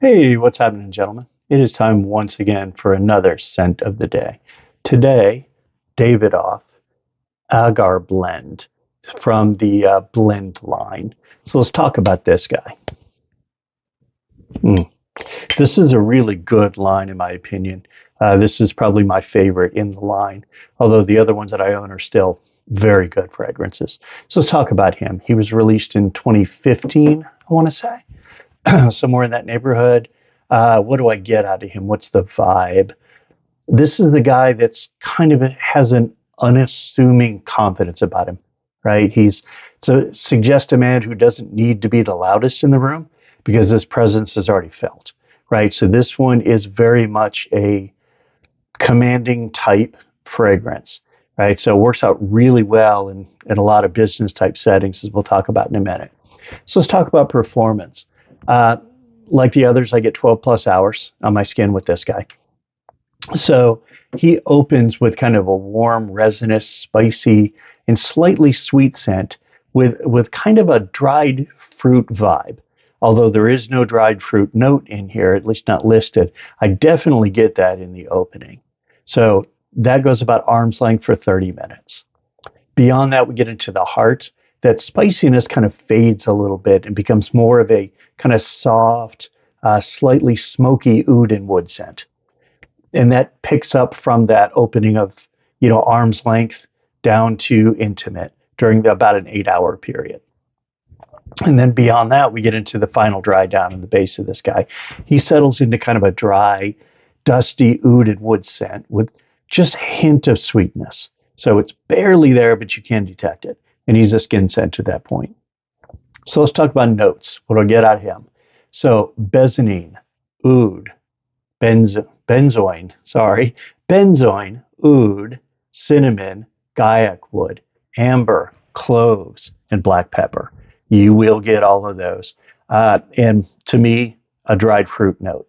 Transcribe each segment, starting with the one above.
Hey, what's happening, gentlemen? It is time once again for another scent of the day. Today, Davidoff Agar Blend from the Blend line. So let's talk about this guy. This is a really good line, in my opinion. This is probably my favorite in the line, although the other ones that I own are still very good fragrances. So let's talk about him. He was released in 2015, I want to say. Somewhere in that neighborhood. What do I get out of him? What's the vibe? This is the guy that's kind of has an unassuming confidence about him, right? Suggests a man who doesn't need to be the loudest in the room because his presence is already felt, right? So this one is very much a commanding type fragrance, right? So it works out really well in a lot of business type settings, as we'll talk about in a minute. So let's talk about performance. Like the others, I get 12 plus hours on my skin with this guy. So he opens with kind of a warm, resinous, spicy, and slightly sweet scent with kind of a dried fruit vibe. Although there is no dried fruit note in here, at least not listed, I definitely get that in the opening. So that goes about arm's length for 30 minutes. Beyond that, we get into the heart. That spiciness kind of fades a little bit and becomes more of a kind of soft, slightly smoky oud and wood scent. And that picks up from that opening of, arm's length down to intimate during about an 8-hour period. And then beyond that, we get into the final dry down in the base of this guy. He settles into kind of a dry, dusty oud and wood scent with just a hint of sweetness. So it's barely there, but you can detect it. And he's a skin scent at that point. So let's talk about notes. What do I get out of him? So benzoin, oud, benzoin, oud, cinnamon, guaiac wood, amber, cloves, and black pepper. You will get all of those. And to me, a dried fruit note.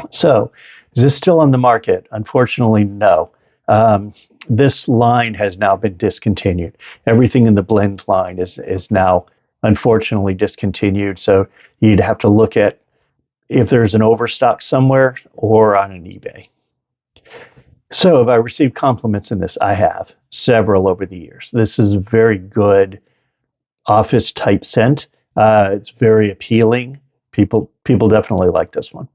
So is this still on the market? Unfortunately, no. This line has now been discontinued. Everything in the blend line is now unfortunately discontinued. So you'd have to look at if there's an overstock somewhere or on an eBay. So have I received compliments in this? I have several over the years. This is a very good office type scent. It's very appealing. People definitely like this one.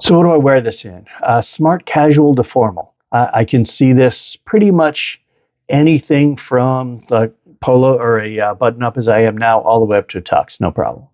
So what do I wear this in? Smart casual to formal. I can see this pretty much anything from the polo or a button-up as I am now all the way up to a tux, no problem.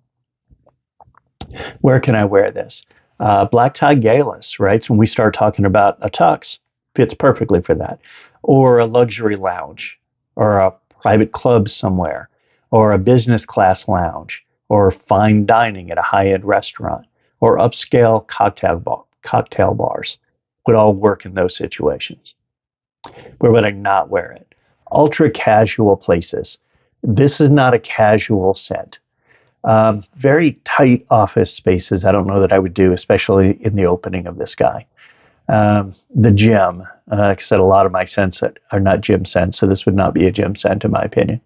Where can I wear this? Black tie galas, right? So when we start talking about a tux, fits perfectly for that. Or a luxury lounge, or a private club somewhere, or a business class lounge, or fine dining at a high-end restaurant, or upscale cocktail bars. Would all work in those situations. Where would I not wear it? Ultra casual places. This is not a casual scent. Very tight office spaces. I don't know that I would do, especially in the opening of this guy. The gym. Like I said, a lot of my scents are not gym scents, so this would not be a gym scent in my opinion.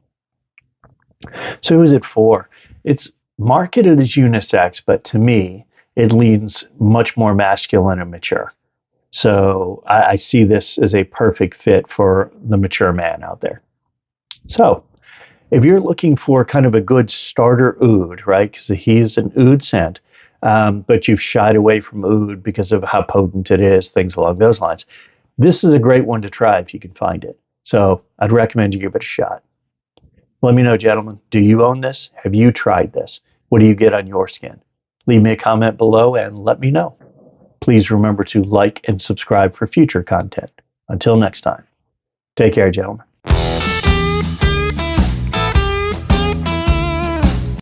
So who is it for? It's marketed as unisex, but to me, it leans much more masculine and mature. So I see this as a perfect fit for the mature man out there. So if you're looking for kind of a good starter oud, right, because he's an oud scent, but you've shied away from oud because of how potent it is, things along those lines, this is a great one to try if you can find it. So I'd recommend you give it a shot. Let me know, gentlemen, do you own this? Have you tried this? What do you get on your skin? Leave me a comment below and let me know. Please remember to like and subscribe for future content. Until next time, take care, gentlemen.